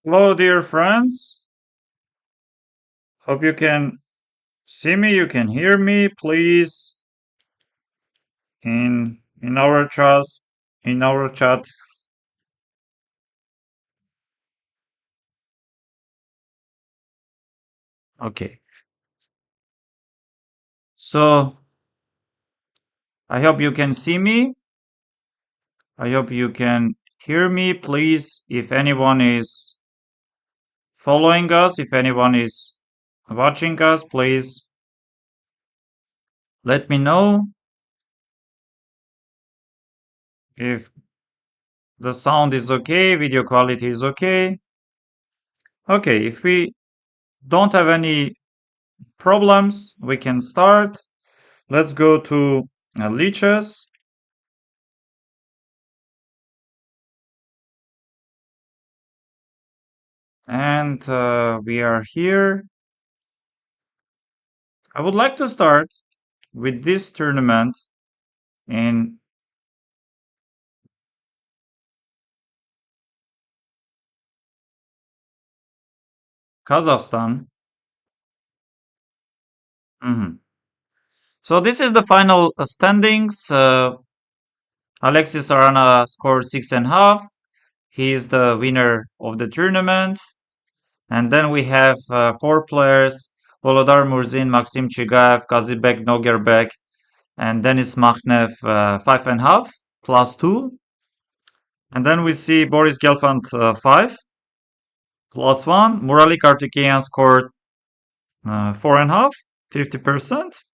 Hello, dear friends. Hope you can see me, you can hear me. Please, in our chat. Okay. So I hope you can see me. I hope you can hear me. Please, if anyone is following us, if anyone is watching us, please let me know if the sound is okay, video quality is okay. Okay, if we don't have any problems, we can start. Let's go to leeches. And we are here. I would like to start with this tournament in Kazakhstan. Mhm. So this is the final standings. Alexis Arana scored 6.5. He is the winner of the tournament. And then we have four players: Volodar Murzin, Maxim Chigaev, Kazibek Nogerbek, and Denis Makhnev, 5.5 +2. And then we see Boris Gelfand, 5 +1. Murali Kartikeyan scored 4.5, 50%.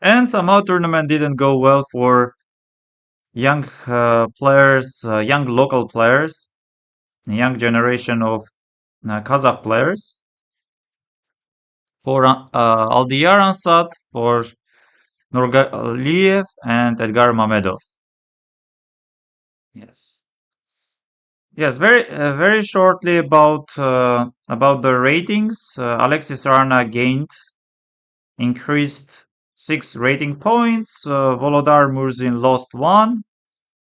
And somehow tournament didn't go well for young players, young local players, young generation of Kazakh players. For Aldiyar Ansat, for Nurgaliev and Edgar Mamedov. Yes. Yes, very shortly about the ratings. Alexis Rana gained increased 6 rating points. Volodar Murzin lost 1,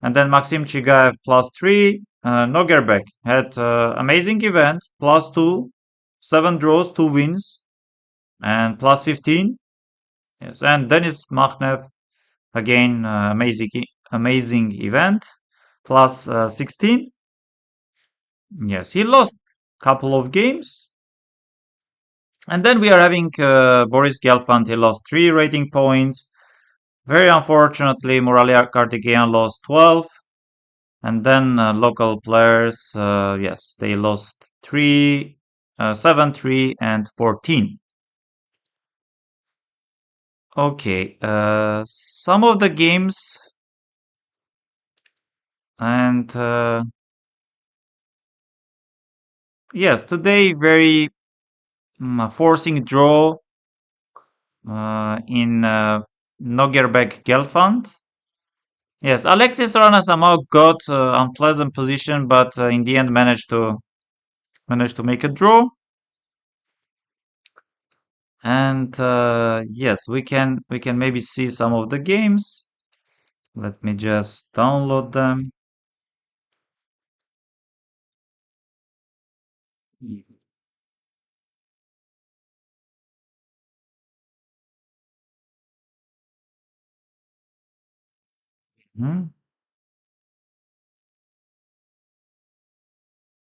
and then Maxim Chigaev +3. Nogerbek had amazing event +2, 7 draws, 2 wins, and +15. Yes, and Denis Makhnev again, amazing event +16. Yes, he lost couple of games. And then we are having Boris Gelfand. He lost 3 rating points. Very unfortunately, Muralia Kartikeyan lost 12. And then local players, yes, they lost 3, 7, 3, and 14. Okay, some of the games, and yes, today very forcing draw in Nogerbek Gelfand. Yes, Alexis Rana somehow got unpleasant position, but in the end managed to make a draw. And yes, we can maybe see some of the games. Let me just download them. Mhm.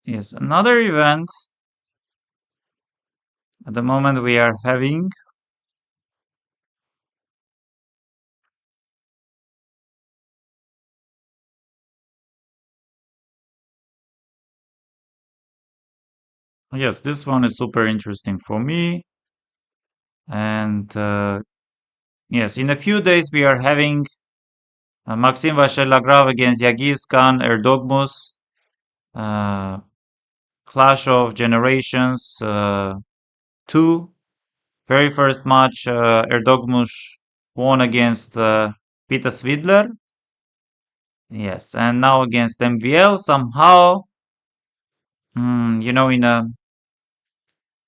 Yes, another event at the moment we are having. Yes, this one is super interesting for me. And yes, in a few days we are having Maxim Vachier-Lagrave against Yagiz Khan Erdogmus. Uh, Clash of Generations 2. Very first match, Erdogmus won against Peter Svidler. Yes, and now against MVL somehow, in a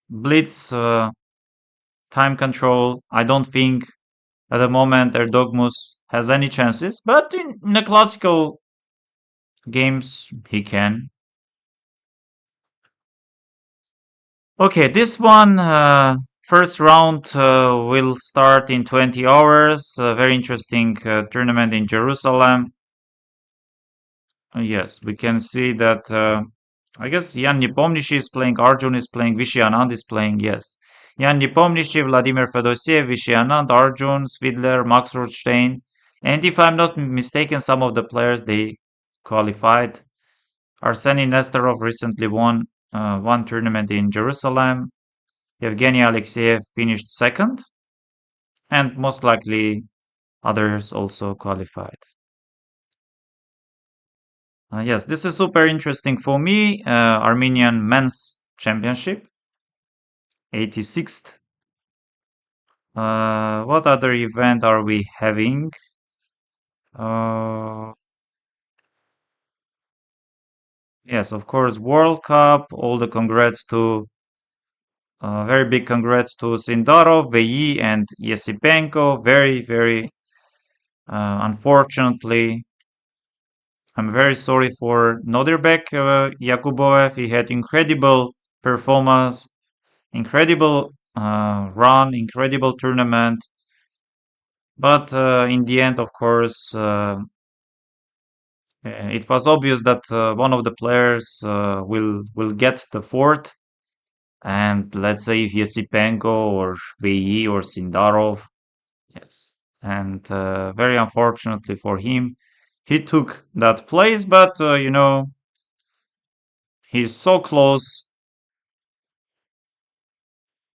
blitz time control, I don't think at the moment Erdogmus has any chances, but in the classical games he can. Okay, this one, first round will start in 20 hours. Very interesting tournament in Jerusalem. Yes, we can see that. I guess Yan Nepomniachtchi is playing, Arjun is playing, Vishy Anand is playing. Yes, Yan Nepomniachtchi, Vladimir Fedosiev, Vishy Anand, Arjun, Svidler, Max Rothstein, and if I'm not mistaken, some of the players they qualified. Arseny Nesterov recently won one tournament in Jerusalem. Evgeny Alexeyev finished second, and most likely others also qualified. Yes, this is super interesting for me. Armenian Men's Championship, 86th. What other event are we having? Uh, yes, of course, World Cup. All the congrats to, very big congrats to Sindarov, Veyi, and Yesipenko. Very, very unfortunately, I'm very sorry for Nodirbek Yakuboev. He had incredible performance, incredible run, incredible tournament. But in the end, of course, it was obvious that one of the players will get the fourth. And let's say if Yesipenko or Veyi or Sindarov, yes. And very unfortunately for him, he took that place. But he's so close.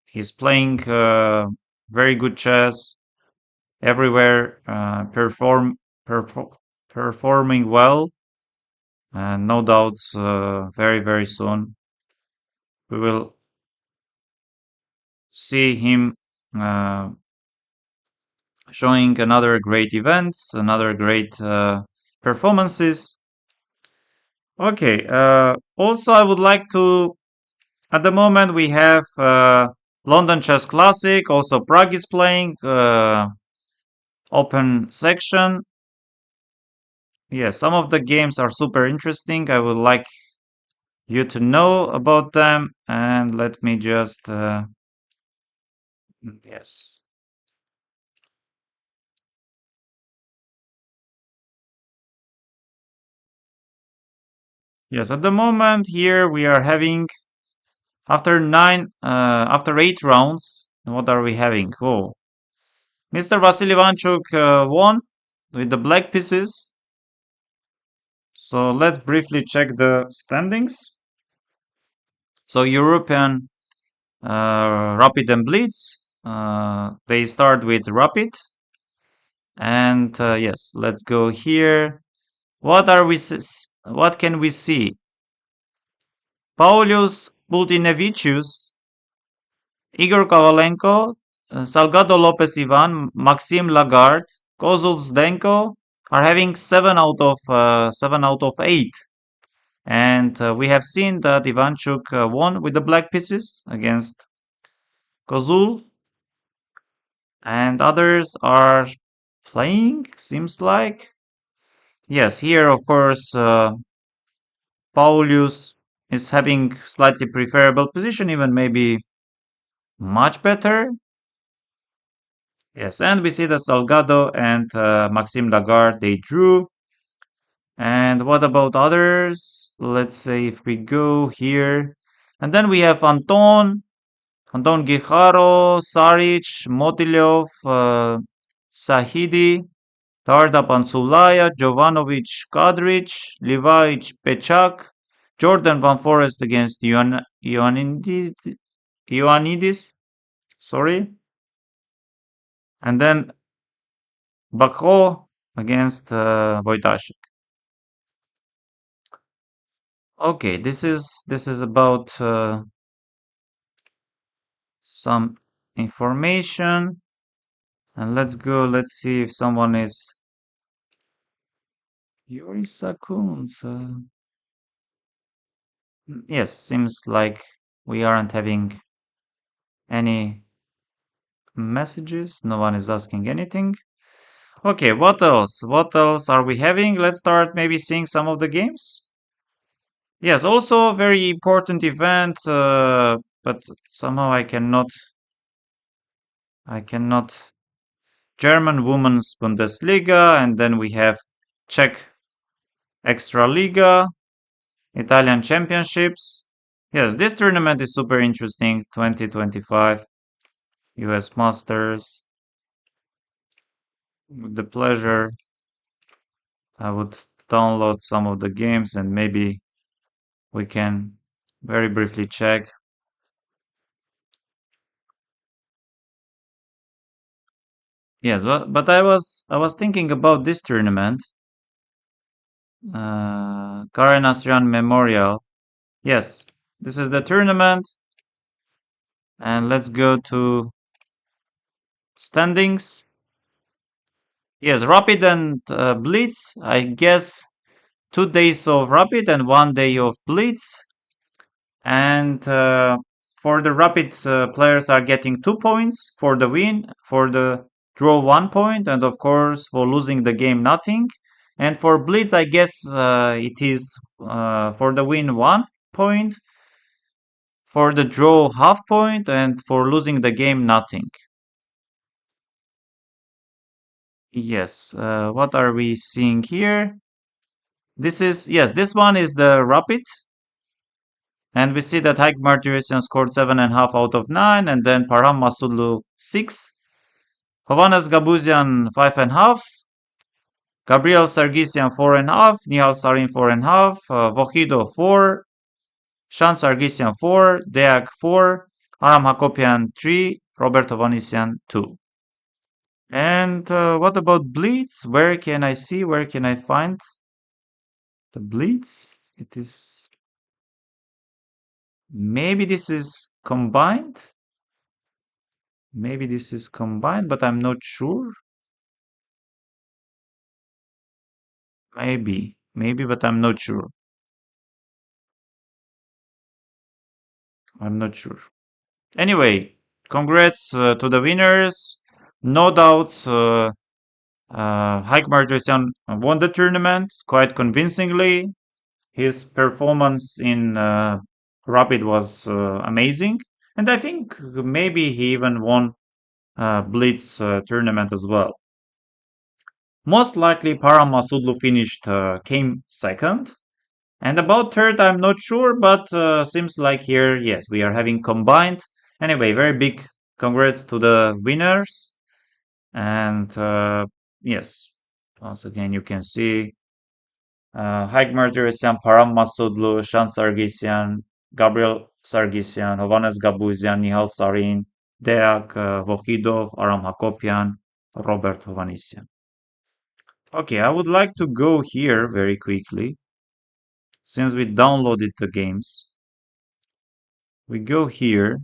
He's playing very good chess everywhere, perform performing well, and no doubts. Very very soon we will see him uh, showing another great events, another great performances. Okay. Also, I would like to. At the moment, we have London Chess Classic. Also, Prague is playing open section. Yeah, some of the games are super interesting. I would like you to know about them. And let me just, yes. Yes, at the moment here we are having, after 8 rounds, what are we having? Oh, Mr. Vasily Ivanchuk won with the black pieces. So let's briefly check the standings. So European Rapid and Blitz, they start with Rapid. And yes, let's go here. What can we see? Paulius Bultinevicius, Igor Kovalenko, Salgado Lopez Ivan, Maxim Lagarde, Kozul Zdenko are having 7 out of 8. And we have seen that Ivanchuk won with the black pieces against Kozul, and others are playing, seems like. Yes, here, of course, Paulius is having slightly preferable position, even maybe much better. Yes, and we see that Salgado and Maxime Lagarde, they drew. And what about others? Let's say if we go here. And then we have Anton Guijaro, Saric, Motilev, Sahidi, Tarda Pansulaya, Jovanovic Kadric, Livajic Pechak, Jordan Van Forest against Ioannidis, sorry, and then Bakro against Wojtaszek. Okay, this is about some information, and let's go. Let's see if someone is Yuri Sakuns. Yes, seems like we aren't having any messages. No one is asking anything. Okay, what else? What else are we having? Let's start maybe seeing some of the games. Yes, also very important event, but somehow I cannot. German Women's Bundesliga, and then we have Czech Extraliga, Italian Championships. Yes, this tournament is super interesting. 2025 US Masters. With the pleasure, I would download some of the games and maybe we can very briefly check. Yes, but I was thinking about this tournament, Karen Asrian Memorial. Yes, this is the tournament, and let's go to standings. Yes, Rapid and Blitz. I guess 2 days of Rapid and 1 day of Blitz. And for the Rapid, players are getting 2 points for the win, for the draw 1 point, and of course for losing the game nothing. And for Blitz, I guess it is for the win 1 point, for the draw half point, and for losing the game nothing. Yes, what are we seeing here? Yes, this one is the Rapid. And we see that Haik Martirosyan scored 7.5 out of 9, and then Parham Masudlu 6. Hovannes Gabuzian 5.5. Gabriel Sargisyan 4.5. Nihal Sarin 4.5. Vohido 4. Shan Sargisyan 4. Deak 4. Aram Hakopian 3. Robert Hovanesian 2. And what about Blitz? Where can I see? Where can I find the Blitz? It is. Maybe this is combined. Maybe this is combined, but I'm not sure. Maybe, but I'm not sure. I'm not sure. Anyway, congrats to the winners. No doubts, Haik Martirosyan won the tournament quite convincingly. His performance in Rapid was amazing, and I think maybe he even won Blitz tournament as well. Most likely, Param Masudlu came second. And about third, I'm not sure, but seems like here, yes, we are having combined. Anyway, very big congrats to the winners. And yes, once again, you can see Haik Martirosyan, Param Masudlu, Shan Sargisyan, Gabriel Sargisyan, Hovannes Gabuzian, Nihal Sarin, Deak, Vohidov, Aram Hakopian, Robert Hovanesian. Okay, I would like to go here very quickly. Since we downloaded the games, we go here.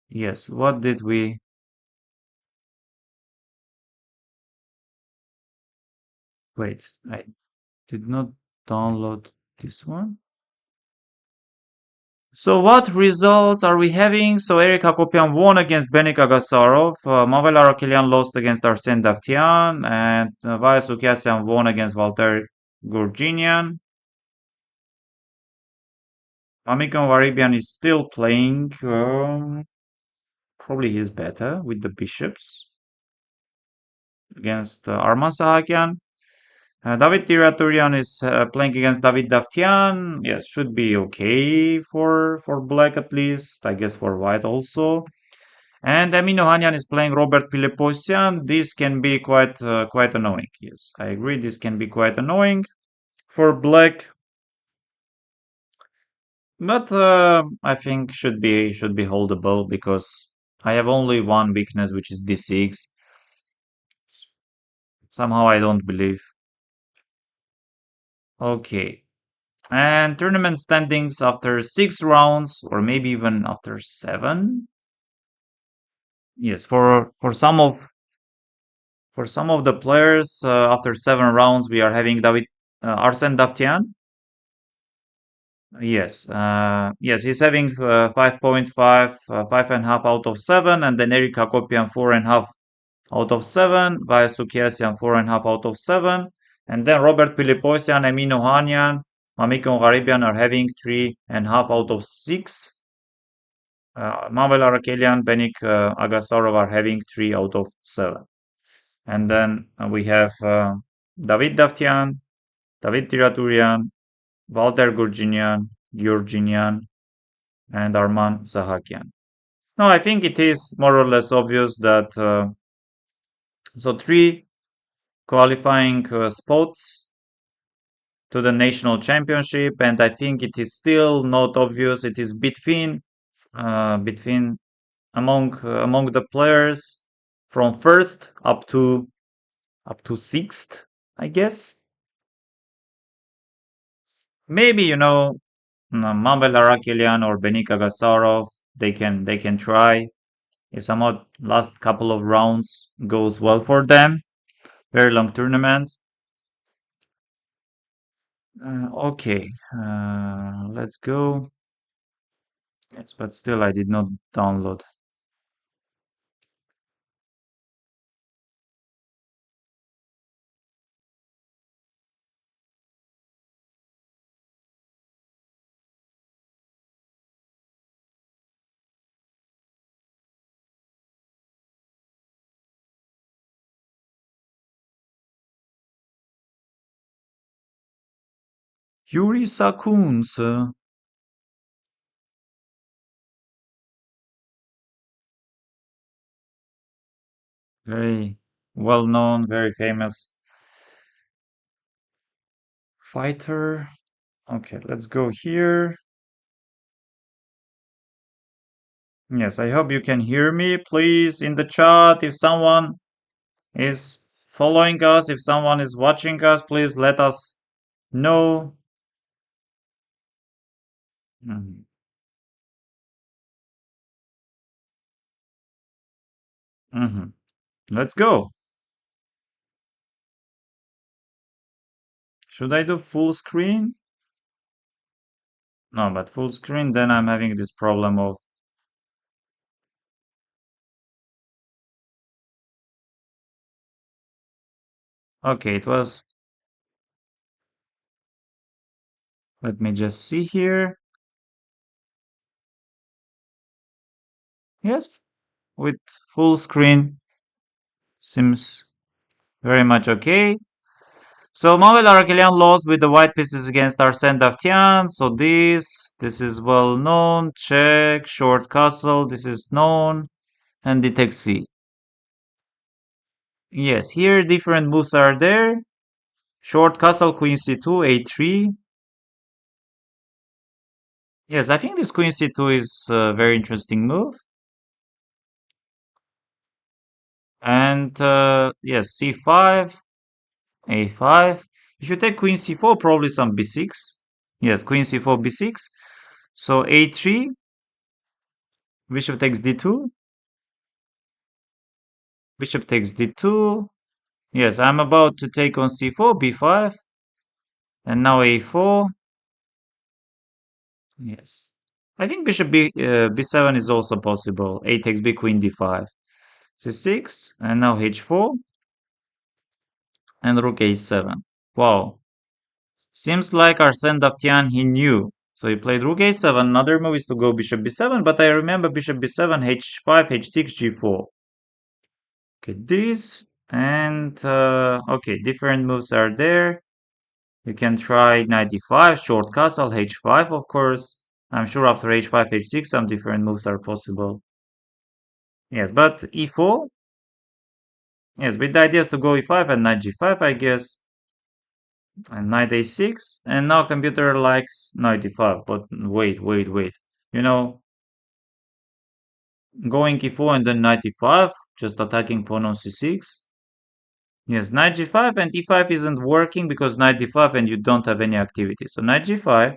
Yes, what did we? Wait, I did not download this one. So what results are we having? So Eric Hakopian won against Benik Agasarov, Mavel Arakelian lost against Arsene Davtyan, and Vaya Sukyasyan won against Walter Gurginian. Amikon Varibian is still playing. Probably he's better with the bishops against Arman Sahakian. David Tiraturian is playing against David Davtyan. Yes, should be okay for black at least. I guess for white also. And Amin Ohanian is playing Robert Pileposian. This can be quite annoying. Yes, I agree. This can be quite annoying for black. But I think should be holdable because I have only one weakness, which is d6. Somehow I don't believe. Okay. And tournament standings after 6 rounds, or maybe even after 7. Yes, for some of the players, after 7 rounds, we are having David Arsene Davtyan. Yes, he's having 5.5, 5.5 out of 7, and then Eric Hakopian 4.5 out of 7, Vaya Sukyasyan 4.5 out of 7, and then Robert Piliposian, Emin Ohanian, Mamikon Garibian are having 3.5 out of 6. Mabel Arakelian, Benik Agasarov are having 3 out of 7. And then we have David Davtyan, David Tiraturian, Walter Gurjinian, and Arman Zahakian. No, I think it is more or less obvious that so 3 qualifying spots to the national championship, and I think it is still not obvious. It is between among the players from first up to sixth, I guess. Maybe Mabel Arakelian or Benika Gasarov. They can try if somehow last couple of rounds goes well for them. Very long tournament. Okay, let's go. Yes, but still I did not download. Yuri Sakuns, very well known, very famous fighter. Okay, let's go here. Yes, I hope you can hear me. Please, in the chat, if someone is following us, if someone is watching us, please let us know. Mhm. Mhm. Let's go. Should I do full screen? No, but full screen, then I'm having this problem of. Okay, it was. Let me just see here. Yes, with full screen seems very much okay. So Manuel Arakelian lost with the white pieces against Arsene Davtyan. So this is well known. Check, short castle, this is known. And detect C. Yes, here different moves are there. Short castle, queen c2, a3. Yes, I think this queen c2 is a very interesting move. And yes, c5, a5. If you take queen c4, probably some b6. Yes, queen c4, b6. So a3, bishop takes d2, bishop takes d2. Yes, I'm about to take on c4, b5, and now a4. Yes. I think bishop b7 is also possible. A takes b, queen d5. c6, and now h4, and rook a7. Wow. Seems like Arsene Davtyan, he knew. So he played rook a7. Another move is to go bishop b7, but I remember bishop b7, h5, h6, g4. Okay, this, and okay, different moves are there. You can try knight d5, short castle, h5, of course. I'm sure after h5, h6, some different moves are possible. Yes, but e4. Yes, but the idea is to go e5 and knight g5, I guess. And knight a6. And now computer likes knight d5. But wait. You know, going e4 and then knight e5, just attacking pawn on c6. Yes, knight g5 and e5 isn't working because knight d5 and you don't have any activity. So knight g5,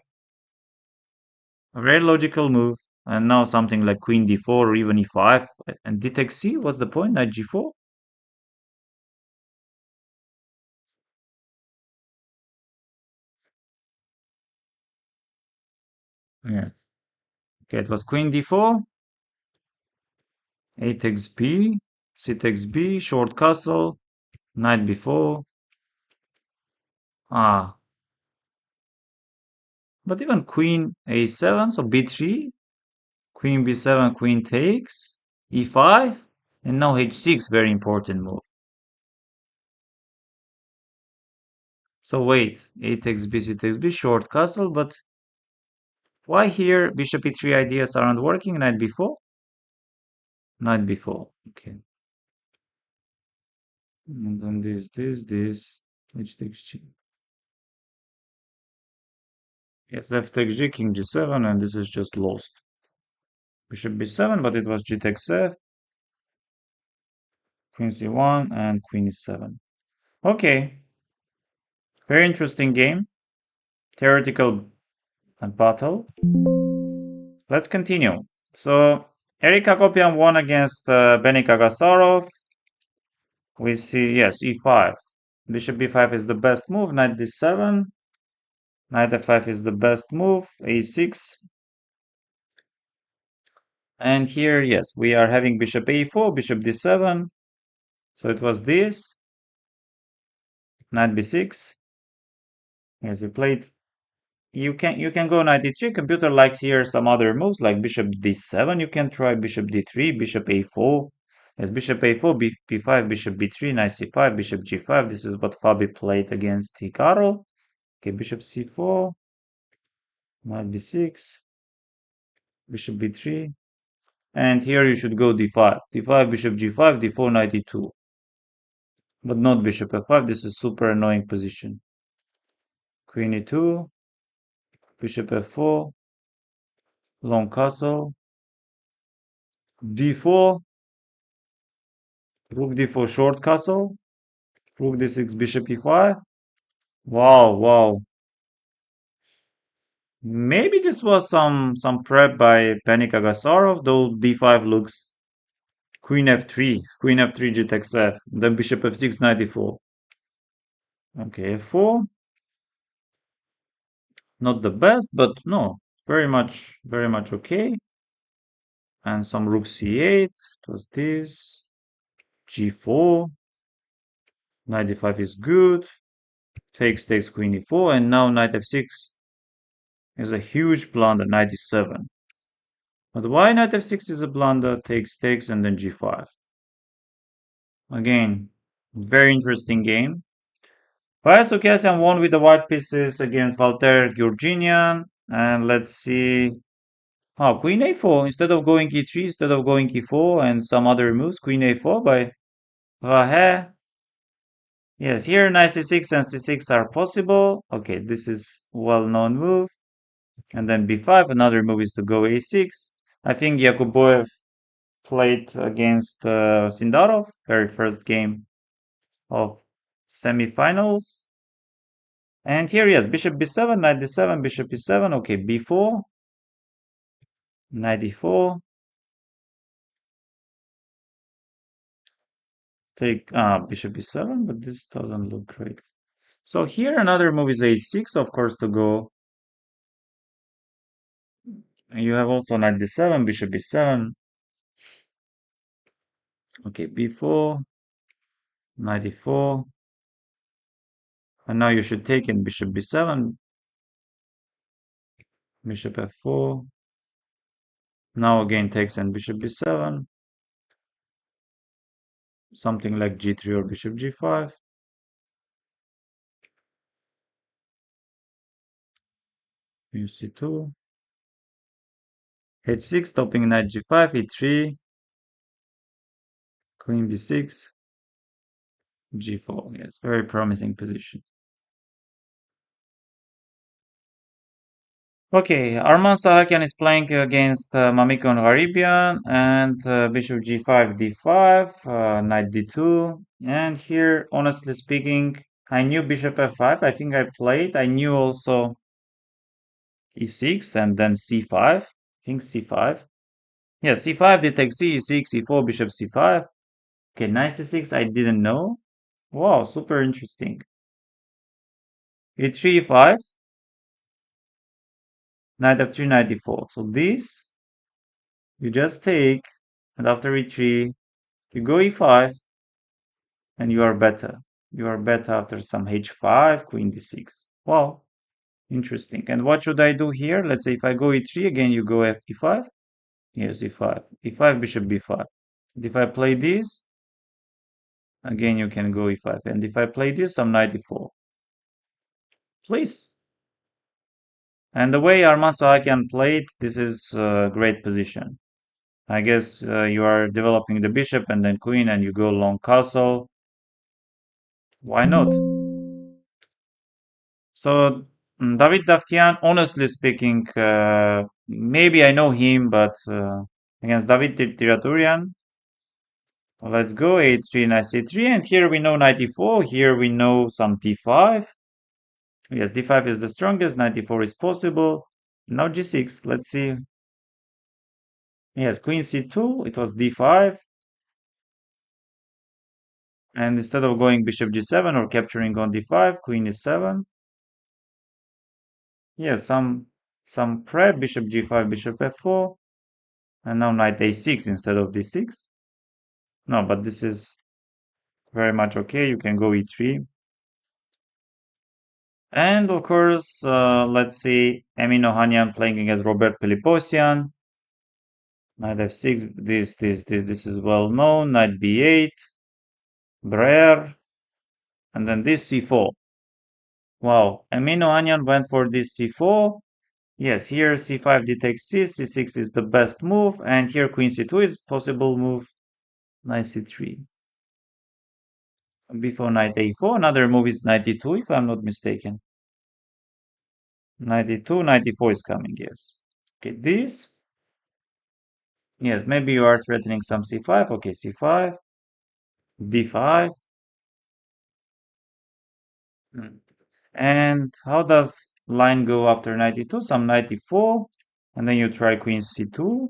a very logical move. And now something like queen d4 or even e5. And d takes c, what's the point? Knight g4? Yes. Okay, it was queen d4, a takes b, c takes b, short castle, knight b4. Ah, but even queen a7, so b3. Queen b7, queen takes, e5, and now h6, very important move. So wait, a takes b, c takes b, short castle, but why here bishop e3 ideas aren't working? Knight b4? Knight b4, okay. And then this, h takes g. Yes, f takes g, king g7, and this is just lost. Bishop b7, but it was g takes f, queen c1, and queen e7. Okay, very interesting game. Theoretical battle. Let's continue. So, Eric Hakopian won against Benny Kagasarov. We see, yes, e5. Bishop b5 is the best move, knight d7. Knight f5 is the best move, a6. And here, yes, we are having bishop a4, bishop d7. So it was this, knight b6. Yes, we played. You can go knight d3. Computer likes here some other moves like bishop d7. You can try bishop d3, bishop a4. Yes, bishop a4, b5, bishop b3, knight c5, bishop g5. This is what Fabi played against Hikaru. Okay, bishop c4, knight b6, bishop b3. And here you should go d5. d5, bishop g5, d4, knight e2. But not bishop f5. This is super annoying position. Queen e2, bishop f4, long castle, d4, rook d4, short castle, rook d6, bishop e5. Wow, wow. Maybe this was some prep by Penny Kagasarov, though d5 looks queen f3, queen f3, g takes f, then bishop f6, knight e4. Okay, f4. Not the best, but no, very much okay. And some rook c8, it was this, g4, knight d5 is good, takes queen e4, and now knight f6 is a huge blunder, knight e7. But why knight f6 is a blunder? Takes, and then g5. Again, very interesting game. Paris Okasian won with the white pieces against Walter Georginian. And let's see. Oh, queen a4. Instead of going e3, instead of going e4 and some other moves, queen a4 by Vahe. Yes, here knight c6 and c6 are possible. Okay, this is well-known move. And then b5, another move is to go a6. I think Yakuboev played against Sindarov, very first game of semifinals. And here, yes, bishop b7, knight d7, bishop e7. Okay, b4, knight d4. Take bishop b7, but this doesn't look great. So here another move is h6, of course, to go. And you have also knight d7, bishop b7. Okay, b4, knight d4. And now you should take in bishop b7, bishop f4. Now again takes in bishop b7. Something like g3 or bishop g5. c2. h6, stopping knight g5, e3. Queen b6, g4. Yes, very promising position. Okay, Arman Sahakian is playing against Mamikon Haribian and bishop g5, d5, knight d2. And here, honestly speaking, I knew bishop f5. I think I played. I knew also e6 and then c5. I think c5. Yeah, c5, d takes c, e6, e4, bishop c5. Okay, knight c6, I didn't know. Wow, super interesting. e3, e5. Knight f3, knight e4. So this, you just take, and after e3, you go e5, and you are better. You are better after some h5, queen d6. Wow, interesting. And what should I do here? Let's say if I go e3, again you go e5. Yes, e5. e5, bishop b5. If I play this, again you can go e5. And if I play this, I'm knight e4. Please. And the way Arman Sahakyan played, this is a great position. I guess you are developing the bishop and then queen and you go long castle. Why not? So David Davtyan, honestly speaking, maybe I know him, but against David Tiraturian, let's go a3, knight c3, and here we know knight e4, here we know some d5. Yes, d5 is the strongest, knight e4 is possible. Now g6, let's see. Yes, queen c2, it was d5. And instead of going bishop g7 or capturing on d5, queen is 7. Yes, some prep, bishop g5, bishop f4. And now knight a6 instead of d6. No, but this is very much okay. You can go e3. And of course, let's see Emin Ohanyan playing against Robert Peliposian. Knight f6, this is well known. Knight b8, Brer, and then this c4. Wow, Emin Ohanyan went for this c4. Yes, here c5 d takes c, c6 is the best move, and here queen c2 is possible move. Knight c3. Before knight a4, another move is knight e2, if I'm not mistaken. Knight e2, knight e4 is coming, yes. Okay, this. Yes, maybe you are threatening some c5. Okay, c5, d5. Hmm. And how does line go after knight e2? Some knight e4, and then you try queen c2,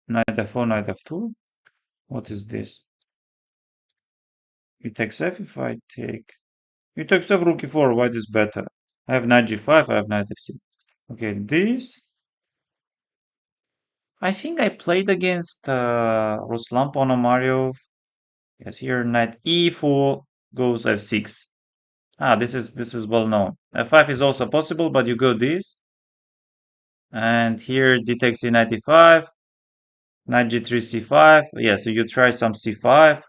knight f4, knight f2. What is this? It takes f if I take. It takes f, rook e4. White is better. I have knight g5, I have knight f6. Okay, this. I think I played against Ruslan Ponomaryov. Yes, here knight e4 goes f6. Ah, this is well known. f5 is also possible, but you go this. And here d takes c knight e5, knight g3 c5. Yeah, so you try some c5,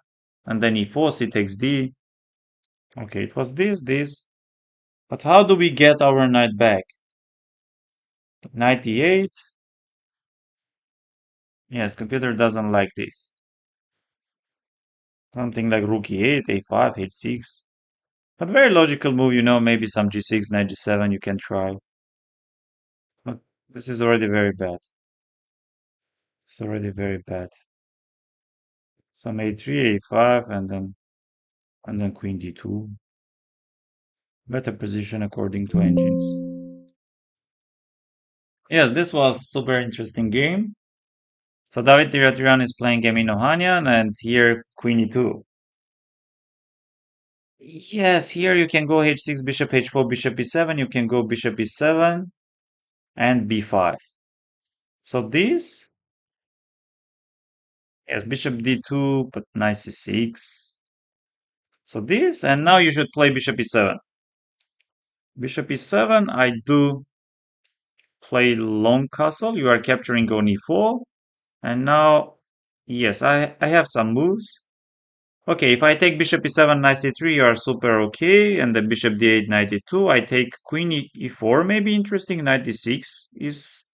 and then e4, c takes d. Okay, it was this. But how do we get our knight back? Knight e8. Yes, computer doesn't like this. Something like rook e8, a5, h6. But very logical move, maybe some g6, knight g7 you can try. But this is already very bad. It's already very bad. Some a3, a5, and then queen d2. Better position according to engines. Yes, this was super interesting game. So David Tiraturian is playing Emin Ohanyan, and here queen e2. Yes, here you can go h6, bishop h4, bishop e7. You can go bishop e7 and b5. So this, yes, bishop d2, but knight c6. So this, and now you should play bishop e7. Bishop e7, I do play long castle. You are capturing on e4. And now, yes, I have some moves. Okay, if I take bishop e7, knight c3, you are super okay. And then bishop d8, knight e2. I take queen e4, maybe interesting. Knight d6 is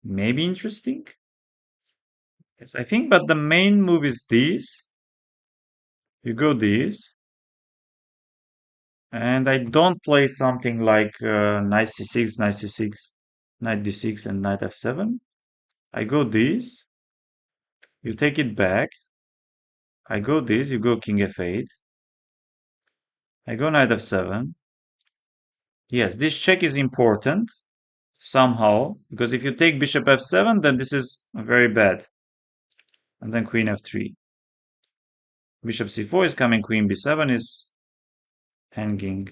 maybe interesting. Yes, I think, but the main move is this. You go this. And I don't play something like knight c6, knight c6, knight d6, and knight f7. I go this. You take it back. I go this. You go king f8. I go knight f7. Yes, this check is important somehow, because if you take bishop f7, then this is very bad. And then queen f3. Bishop c4 is coming, queen b7 is hanging.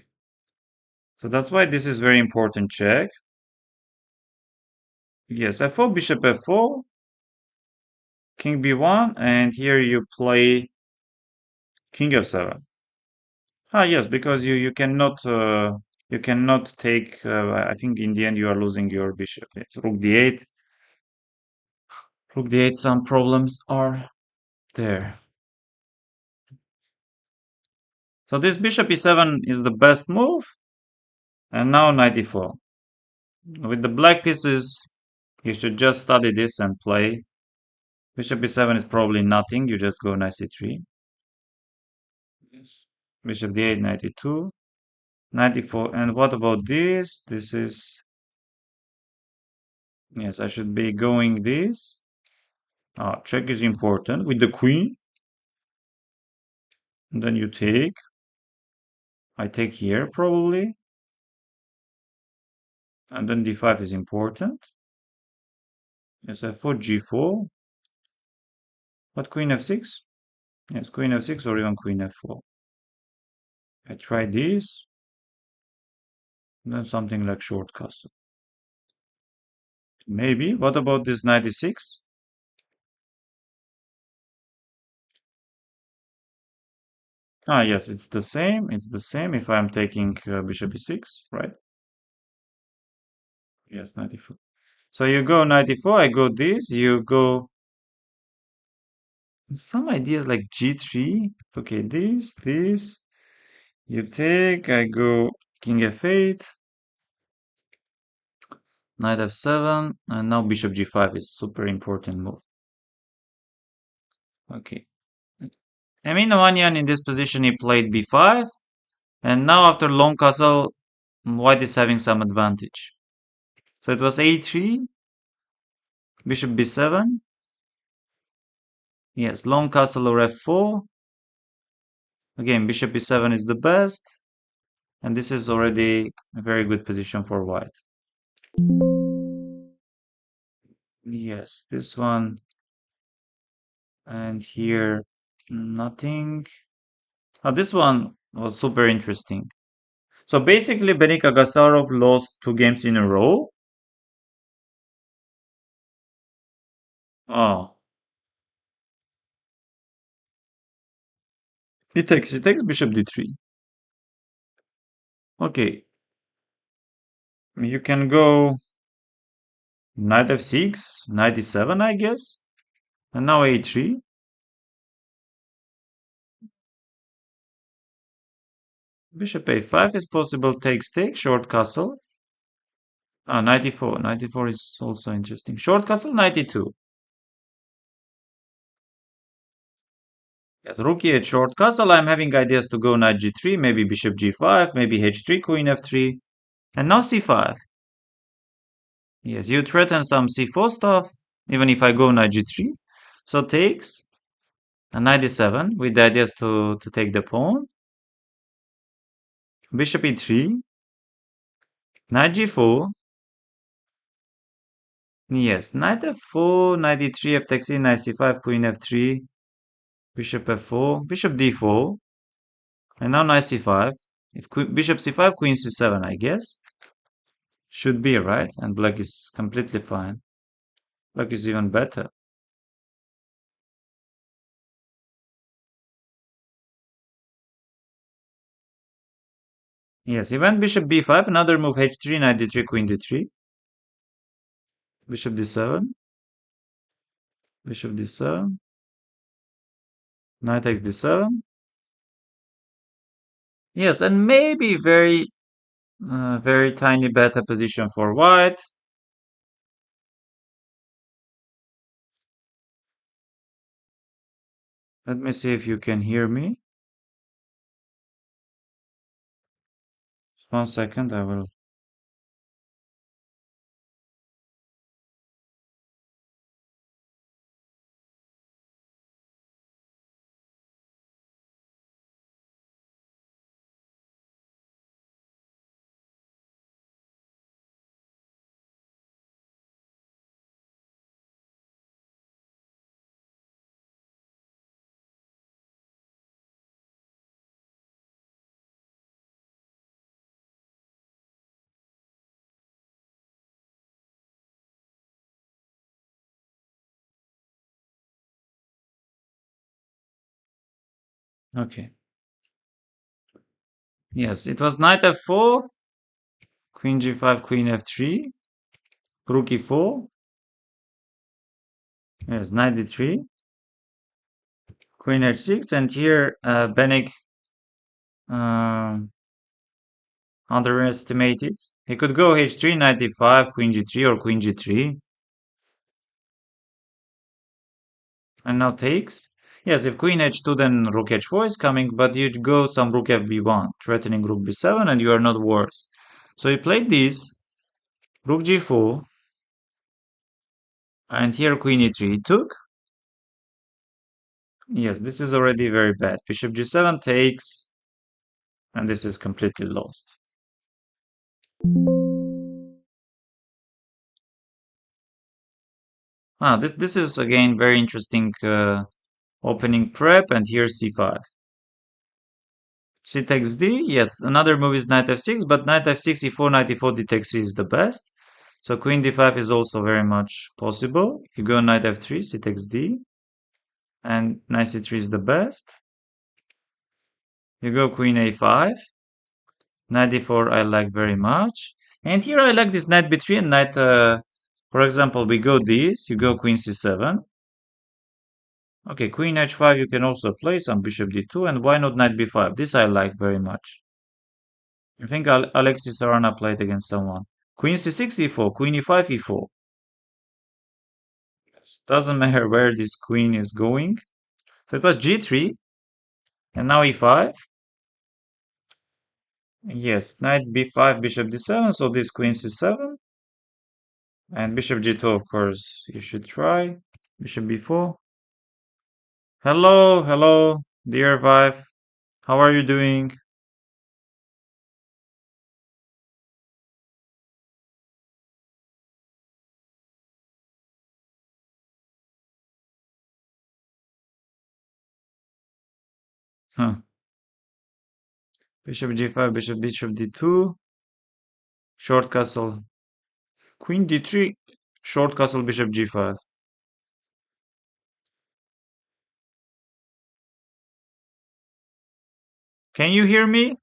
So that's why this is very important check. Yes, f4, bishop f4, king b1, and here you play king f7. Ah, yes, because you cannot take. I think in the end you are losing your bishop. It's rook d8. Rook d8, some problems are there. So this bishop e7 is the best move. And now knight e4. With the black pieces, you should just study this and play. Bishop e7 is probably nothing. You just go knight c3. Yes. Bishop d8, knight e2, knight e4. And what about this? This is... Yes, I should be going this. Check is important with the queen. And then you take. I take here probably. And then d5 is important. Yes, f4, g4. What, queen f6? Yes, queen f6 or even queen f4. I try this. And then something like short castle. Maybe. What about this knight e6? Yes, it's the same. It's the same if I'm taking bishop e6, right? Yes, knight e4. So you go knight e4, I go this, you go some ideas like g3. Okay, this. You take, I go king f8, knight f7, and now bishop g5 is super important move. Okay. Emin Wanyan in this position, he played b5, and now after long castle, white is having some advantage. So it was a3, bishop b7. Yes, long castle or f4. Again, bishop e7 is the best. And this is already a very good position for white. Yes, this one. And here, nothing. This one was super interesting. So basically, Benik Agasarov lost 2 games in a row. Oh, he takes bishop d3. Okay, you can go knight f6, knight e7, I guess. And now a3. Bishop a5 is possible, takes, short castle. Knight e4. Knight e4 is also interesting. Short castle, knight e2. Yes, rook e8, short castle. I'm having ideas to go knight g3, maybe bishop g5, maybe h3, queen f3. And now c5. Yes, you threaten some c4 stuff, even if I go knight g3. So takes, and knight e7 with the ideas to take the pawn. Bishop e3, knight g4. Yes, knight f4, knight e3, f takes in, knight c5, queen f3, bishop f4, bishop d4, and now knight c5. If bishop c5, queen c7, I guess. Should be, right? And black is completely fine. Black is even better. Yes, he went bishop b5, another move h3, knight d3, queen d3. Bishop d7, bishop d7, knight takes d7. Yes, and maybe very tiny beta position for white. Let me see if you can hear me. Just 1 second, I will. Okay. Yes, it was knight f4, queen g5, queen f3, rook e4. Yes, knight d3, queen h6, and here Benek um, underestimated. He could go h3, knight d5, queen g3, or queen g3, and now takes. Yes, if queen h2, then rook h4 is coming, but you'd go some rook fb1, threatening rook b7, and you are not worse. So he played this, rook g4, and here queen e3. He took. Yes, this is already very bad. Bishop g7 takes, and this is completely lost. This is again very interesting opening prep, and here c5. C takes d. Yes, another move is knight f6, but knight f6, e4, knight e4, d takes c is the best. So queen d5 is also very much possible. You go knight f3, c takes d, and knight c3 is the best. You go queen a5, knight d4 I like very much. And here I like this knight b3 and knight, for example, we go this, you go queen c7. Okay, queen h5 you can also play some bishop d2, and why not knight b5? This I like very much. I think Alexis Arana played against someone. Queen c6, e4, queen e5, e4. Doesn't matter where this queen is going. So it was g3, and now e5. Yes, knight b5, bishop d7, so this queen c7. And bishop g2, of course, you should try. Bishop b4. Hello, hello, dear wife. How are you doing? Huh. Bishop g5, bishop d2. Short castle. Queen d3. Short castle, bishop g5. Can you hear me?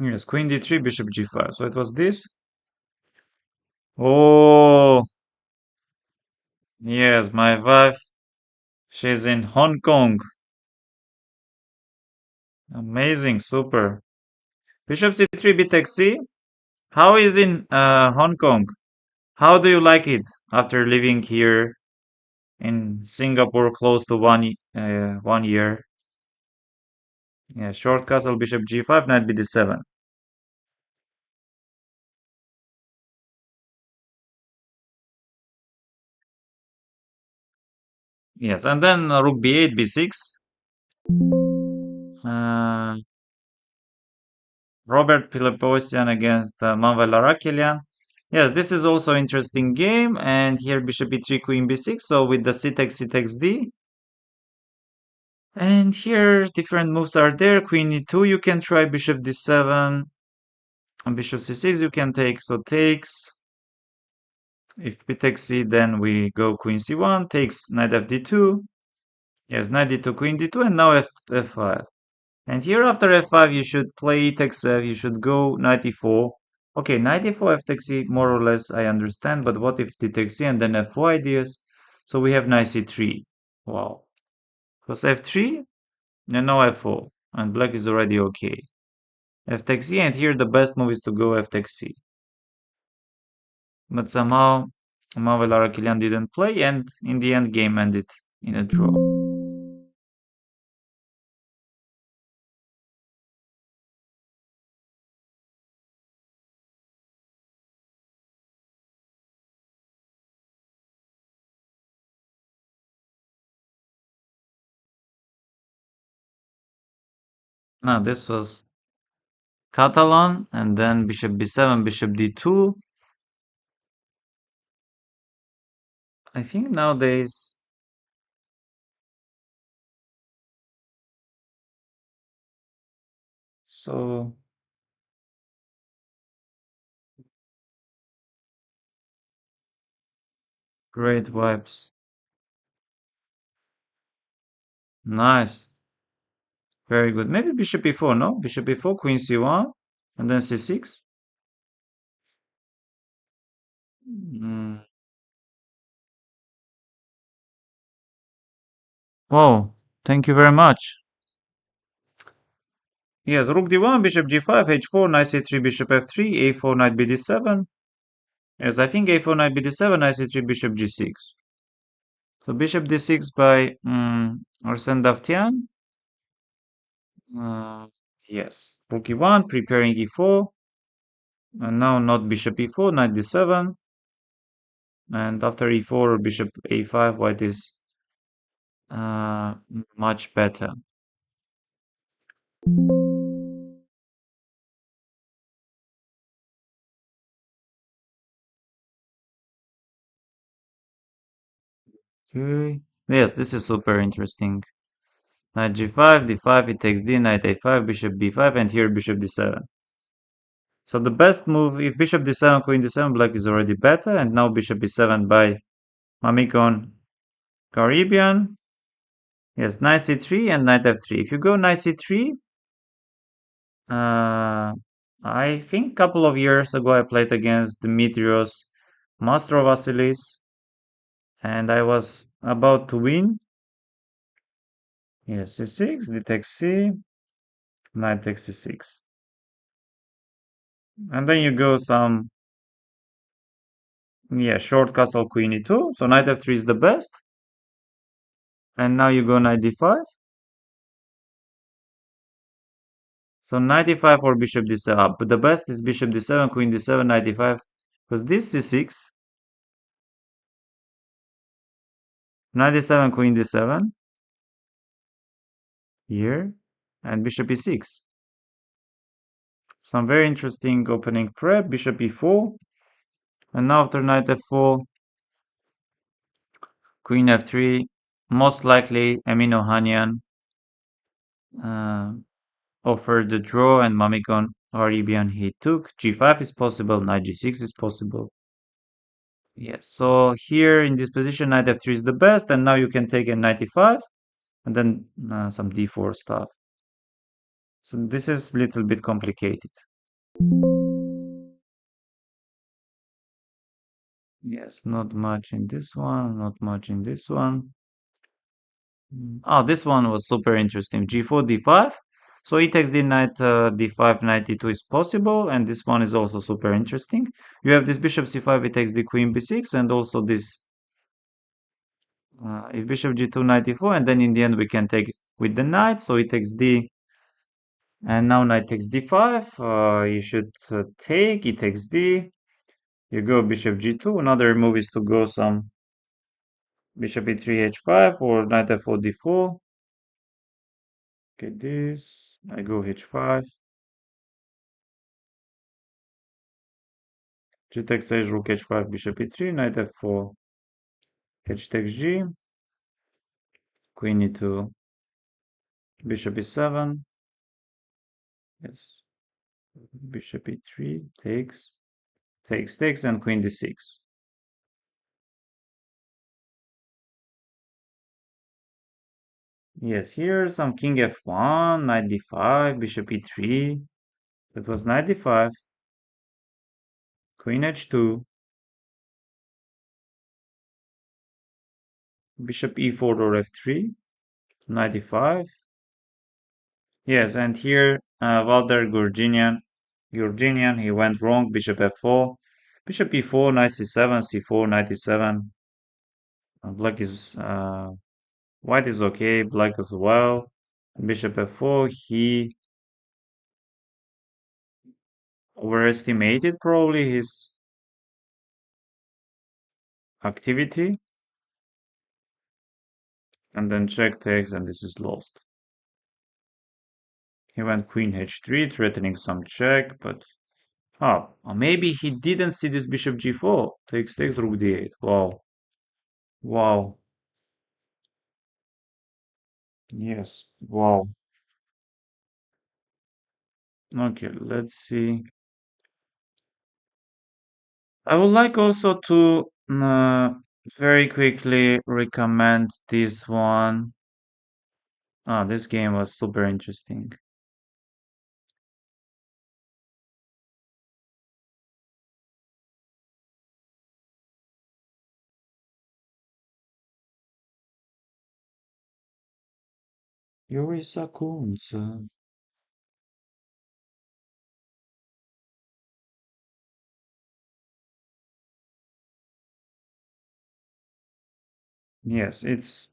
Yes, queen d3, bishop g5. So it was this. Oh, yes, my wife, she's in Hong Kong. Amazing, super. Bishop c3, b takes c. How is in Hong Kong? How do you like it after living here in Singapore close to 1 year? Yeah, short castle, bishop g5, knight b d7. Yes, and then rook b8, b6. Uh, Robert Piliposian against Manuel Arakelian. Yes, this is also interesting game. And here bishop e3, queen b6. So with the c takes d. And here different moves are there. Queen e2, you can try bishop d7. And bishop c6, you can take. So takes. If b takes c, then we go queen c1. Takes knight fd2. Yes, knight d2, queen d2. And now f5. And here after f5, you should play e takes f, you should go knight e4. Okay, knight e4, f takes c, more or less I understand, but what if d takes c and then f4 ideas? So we have knight c3. Wow. Plus f3, and now f4. And black is already okay. F takes c, and here the best move is to go f takes c. But somehow, Manuel Arakilian didn't play, and in the end, game ended in a draw. Now, this was Catalan, and then bishop b7, bishop d2. I think nowadays, so great vibes. Nice. Very good. Maybe bishop e4, no? Bishop e4, queen c1, and then c6. Mm. Wow, thank you very much. Yes, rook d1, bishop g5, h4, knight c3, bishop f3, a4, knight bd7. Yes, I think a4, knight bd7, knight c3, bishop g6. So bishop d6 by Arsène Davtyan. Uh, yes, rook e1, preparing e4, and now not bishop e4, knight d7, and after e4, bishop a5, white is uh, much better. Okay. Yes, this is super interesting. Knight g5, d5, it takes d, knight a5, bishop b5, and here bishop d7. So the best move, if bishop d7, queen d7, black is already better, and now bishop b7 by Mamikon Caribbean. Yes, knight c3 and knight f3. If you go knight c3, I think a couple of years ago I played against Dimitrios Master Vasilis, and I was about to win. Yes, c6, d takes c, knight takes c6. And then you go some, yeah, short castle queen e2. So knight f3 is the best. And now you go knight d5. So knight e5 or bishop d7. But the best is bishop d7, queen d7, knight e5. Because this c6, knight d7, queen d7 here, and bishop e6. Some very interesting opening prep, bishop e4. And now after knight f4, queen f3, most likely Emin Ohanian uh, offered the draw and Mamikon Arabian he took. g5 is possible, knight g6 is possible. Yes, so here in this position, knight f3 is the best, and now you can take a knight e5, and then some d4 stuff. So this is a little bit complicated. Yes, not much in this one, not much in this one. Oh, this one was super interesting. g4, d5. So e takes d knight, d5, knight d2 is possible, and this one is also super interesting. You have this bishop c5, it takes the queen b6, and also this if bishop g2, knight e4, and then in the end we can take with the knight, so it takes d, and now knight takes d5, you should take, it takes d, you go bishop g2, another move is to go some bishop e3, h5, or knight f4, d4, okay, this, I go h5, g takes h, rook h5, bishop e3, knight f4, h takes g, queen e2, bishop e7, yes, bishop e3, takes, and queen d6. Yes, here some king f1, knight d5, bishop e3. That was knight d5, queen h2, bishop e4 or f3, knight d5. Yes, and here Walter Gurginian, he went wrong, bishop f4, bishop e4, knight c7, c4, knight e7. Black is, white is okay, black as well. Bishop f4, he overestimated probably his activity, and then check takes, and this is lost. He went queen h3, threatening some check, but maybe he didn't see this bishop g4. Takes, rook d8. Wow. Wow. Yes. Wow. Okay, let's see. I would like also to very quickly recommend this one. Ah, this game was super interesting. Yuri Sakuns. Yes, it's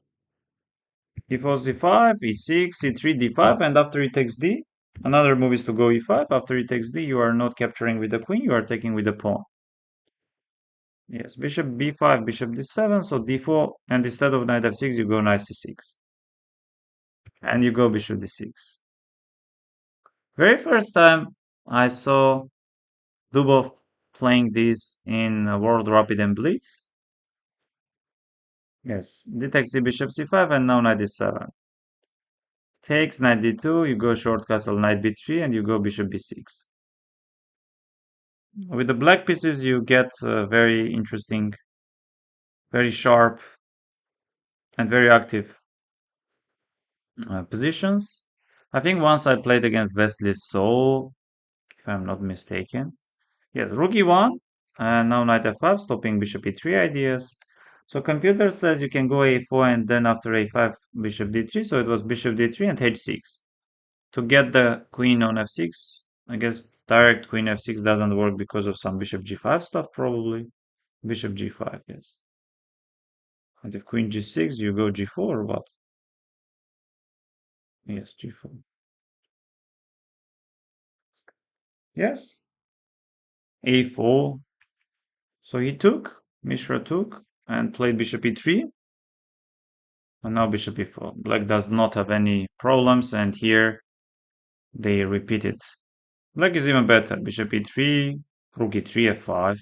e4, c5, e6, c3, d5, and after he takes d, another move is to go e5. After he takes d, you are not capturing with the queen, you are taking with the pawn. Yes, bishop b5, bishop d7, so d4, and instead of knight f6, you go knight c6. And you go bishop d6. Very first time I saw Dubov playing this in World Rapid and Blitz. Yes, d takes c, bishop c5, and now knight d7. Takes knight d2, you go short castle knight b3, and you go bishop b6. With the black pieces, you get very interesting, very sharp, and very active positions. I think once I played against Wesley So, if I'm not mistaken. Yes, rook e1, and now knight f5, stopping bishop e3 ideas. So computer says you can go a4 and then after a5, bishop d3. So it was bishop d3 and h6 to get the queen on f6. I guess direct queen f6 doesn't work because of some bishop g5 stuff, probably. Bishop g5, yes. And if queen g6, you go g4 or what? Yes, g4. Yes, a4. So he took, Mishra took, and played bishop e3. And now bishop e4. Black does not have any problems, and here they repeat it. Black is even better. Bishop e3, rook e3, f5.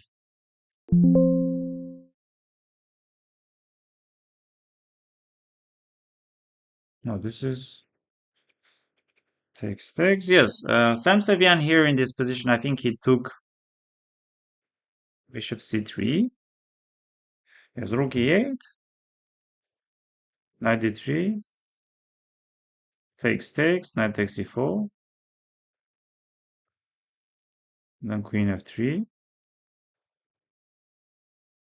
No, this is takes. Yes, Sam Savian here in this position, I think he took bishop c3. Yes, rook e8, knight d3, takes, knight takes e4, then queen f3,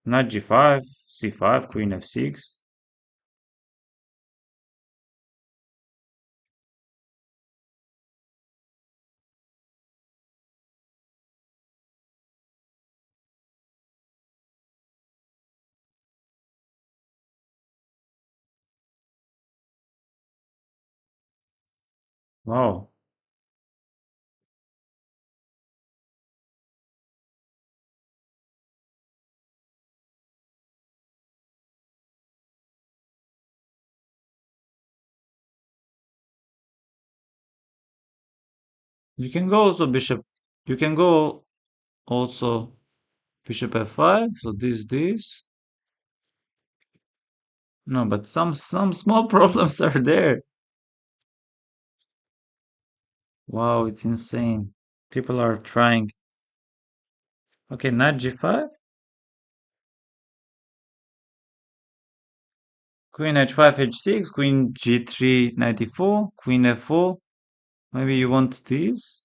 knight g5, c5, queen f6. Wow. You can go also bishop. You can go also bishop f5. So this. No, but some small problems are there. Wow, it's insane. People are trying. Okay, knight g5, queen h5, h6, queen g3, knight e4, queen f4. Maybe you want this?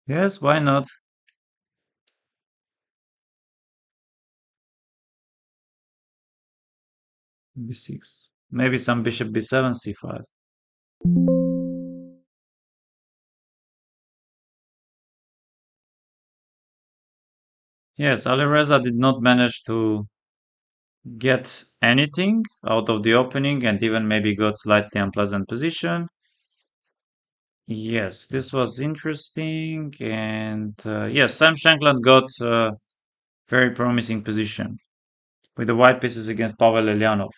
Yes, why not? b6. Maybe some bishop b7, c5. Yes, Alireza did not manage to get anything out of the opening and even maybe got slightly unpleasant position. Yes, this was interesting. And yes, Sam Shankland got very promising position with the white pieces against Pavel Elyanov.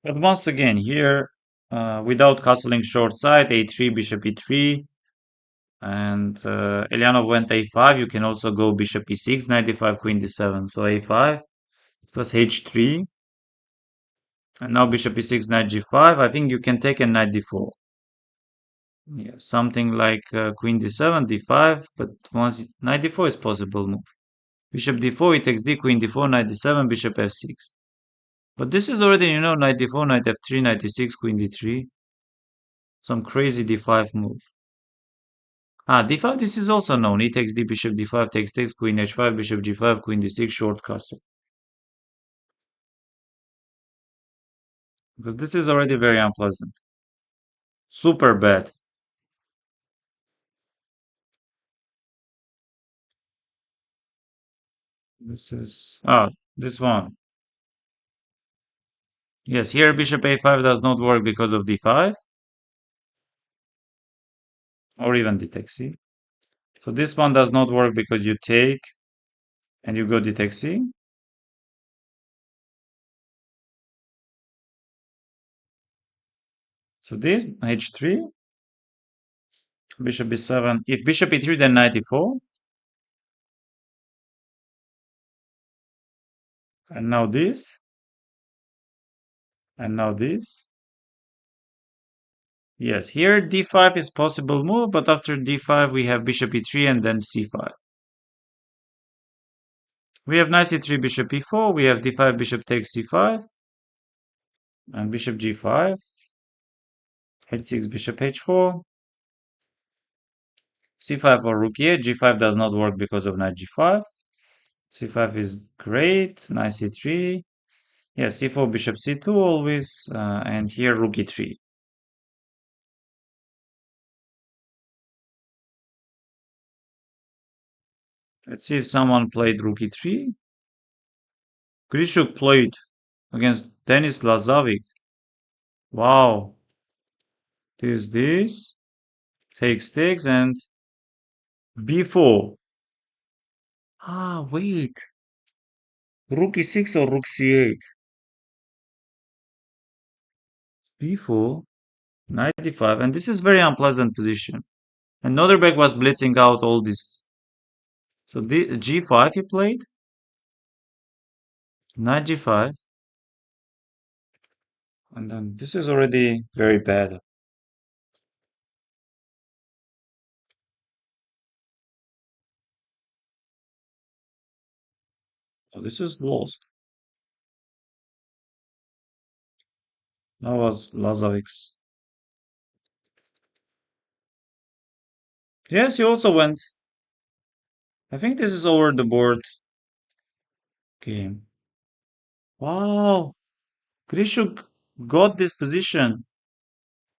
But once again, here, without castling short side, a3, bishop e3, and Elyanov went a5. You can also go bishop e6, knight d5, queen d7. So a5 plus h3, and now bishop e6, knight g5. I think you can take a knight d4. Yeah, something like queen d7, d5, but once knight d4 is possible move. Bishop d4, e takes d, queen d4, knight d7, bishop f6. But this is already, knight d4, knight f3, knight d6, queen d3. Some crazy d5 move. D5, this is also known. E takes d, bishop d5, takes, queen h5, bishop g5, queen d6, short castle. Because this is already very unpleasant. Super bad. This is... this one. Yes, here bishop a5 does not work because of d5. Or even d takes c. So this one does not work because you take and you go d takes c. So this h3, bishop b7. If bishop e3, then knight e4. And now this. And now this. Yes, here d5 is possible move, but after d5 we have bishop e3 and then c5. We have knight c3, bishop e4. We have d5, bishop takes c5. And bishop g5. h6, bishop h4. c5 or rook e8. g5 does not work because of knight g5. c5 is great. Knight c3. Yes, c4, bishop c2 always. And here rook e3. Let's see if someone played rook e3. Grishuk played against Denis Lazovic. Wow. This. Takes, and b4. Wait. Rook e6 or rook c8? b4, knight d5, and this is very unpleasant position. And Noderbeck was blitzing out all this. So g5 he played. Knight g5. And then this is already very bad. Oh, this is lost. That was Lazovic's. Yes, he also went. I think this is over the board game. Wow. Grishuk got this position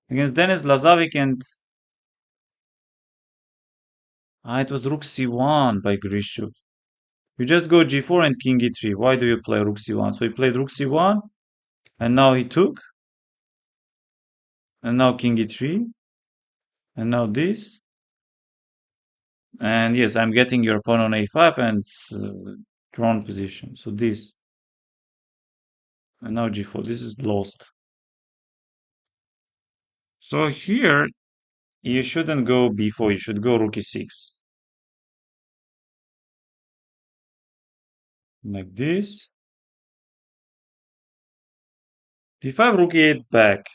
against Denis Lazovic, and it was rook c1 by Grishuk. You just go g4 and king e3. Why do you play rook c1? So he played rook c1, and now he took, and now king e3, and now this. And yes, I'm getting your pawn on a5 and drawn position. So this, and now g4. This is lost. So here, you shouldn't go b4. You should go rook e6. Like this. d5, rook e8 back.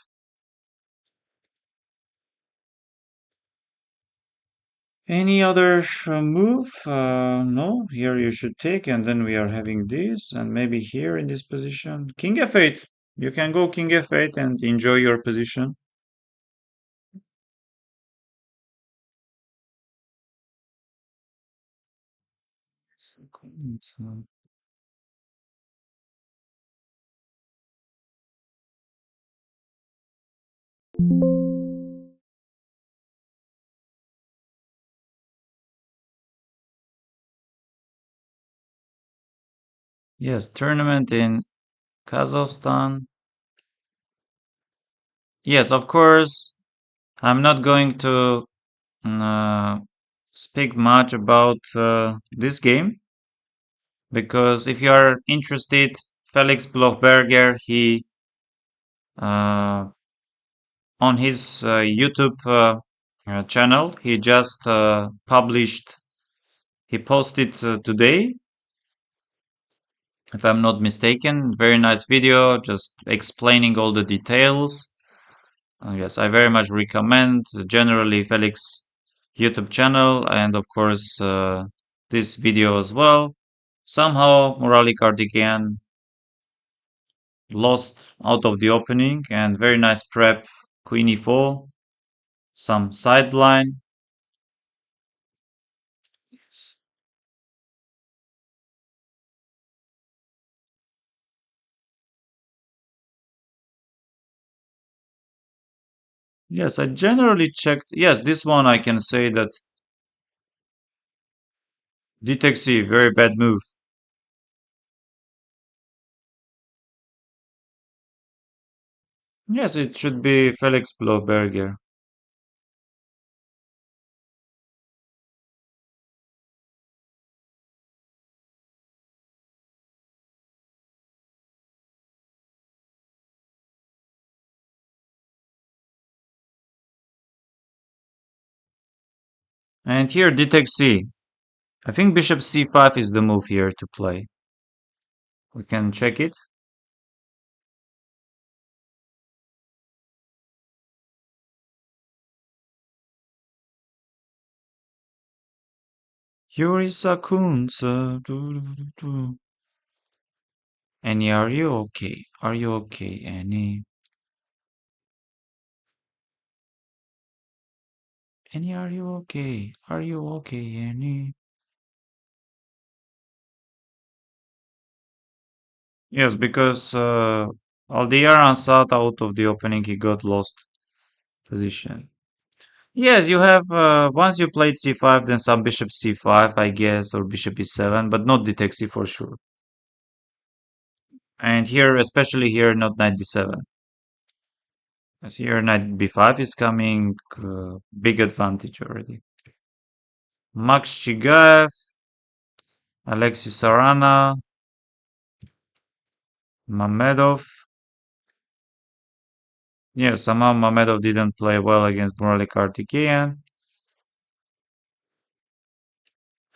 Any other move? No, here you should take, and then we are having this, and maybe here in this position. King f8. You can go king f8 and enjoy your position. Yes, tournament in Kazakhstan. Yes, of course. I'm not going to uh, speak much about this game because if you are interested, Felix Blochberger, he uh, on his YouTube channel, he just published, he posted today, if I'm not mistaken, very nice video just explaining all the details. Yes, I very much recommend generally Felix YouTube channel and of course this video as well. Somehow, Murali Karthikeyan lost out of the opening and very nice prep. Queen e4, some sideline. Yes, I generally checked. Yes, this one I can say that d takes c, very bad move. Yes, it should be Felix Bloberger. And here d takes c. I think bishop c5 is the move here to play. We can check it. Yuri Sakunsa. Annie, are you okay? Are you okay, Annie? Annie, are you okay? Are you okay, Annie? Yes, because Aldeyaran sat out of the opening, he got lost position. Yes, you have once you played c5, then some bishop c5, I guess, or bishop e7, but not d takes c for sure. And here, especially here, not knight d7. As here, knight b5 is coming, big advantage already. Max Chigaev, Alexis Sarana, Mamedov. Yeah, somehow Mamedov didn't play well against Murali Karthikeyan.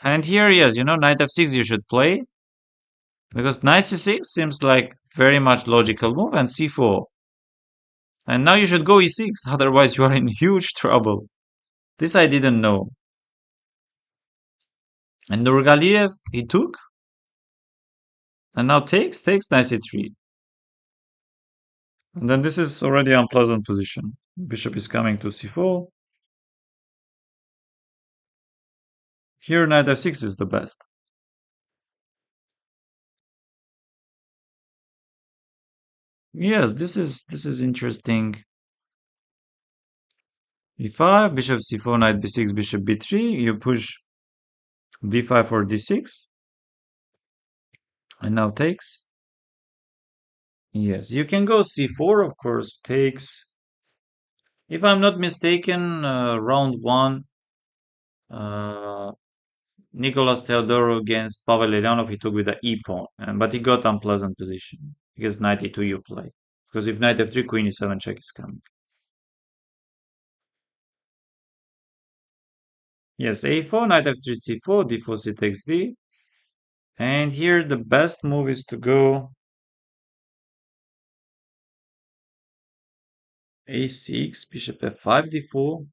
And here, yes, knight f6 you should play. Because knight c6 seems like very much logical move and c4. And now you should go e6, otherwise you are in huge trouble. This I didn't know. And Nurgaliev, he took. And now takes knight c3. And then this is already unpleasant position. Bishop is coming to c4. Here knight f6 is the best. Yes, this is interesting. e5, bishop c4, knight b6, bishop b3. You push d5 or d6. And now takes. Yes, you can go c4, of course, takes. If I'm not mistaken, round one, uh, Nicolas Teodoro against Pavel Elyanov, he took with the e pawn, but he got unpleasant position because knight e2 you play. Because if knight f3, queen e7 check is coming. Yes, a4, knight f3, c4, d4, c takes d. And here the best move is to go a6, bishop f5, d4,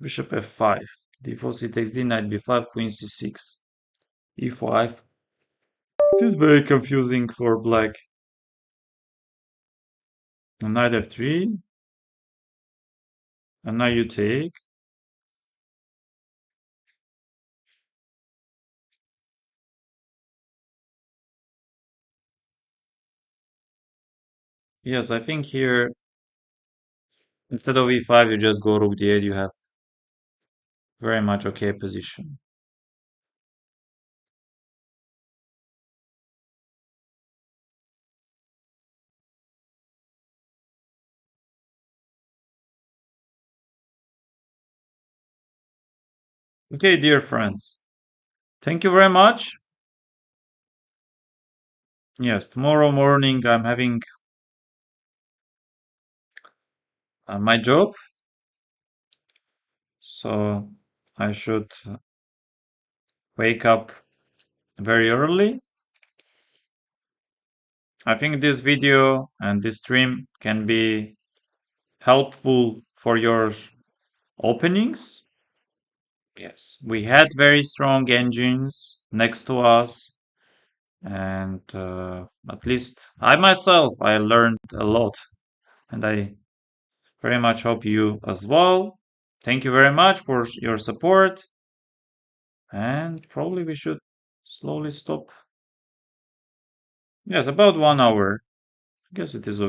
bishop f5, d4, c takes d, knight b5, queen c6, e5. It is very confusing for black. And knight f3, and now you take. Yes, I think here, instead of e5, you just go rook d8, you have very much okay position. Okay, dear friends, thank you very much. Yes, tomorrow morning I'm having my job, so I should wake up very early. I think this video and this stream can be helpful for your openings. Yes, we had very strong engines next to us. and at least I learned a lot, and I very much hope you as well. Thank you very much for your support, and probably we should slowly stop. Yes, about 1 hour. I guess it is okay.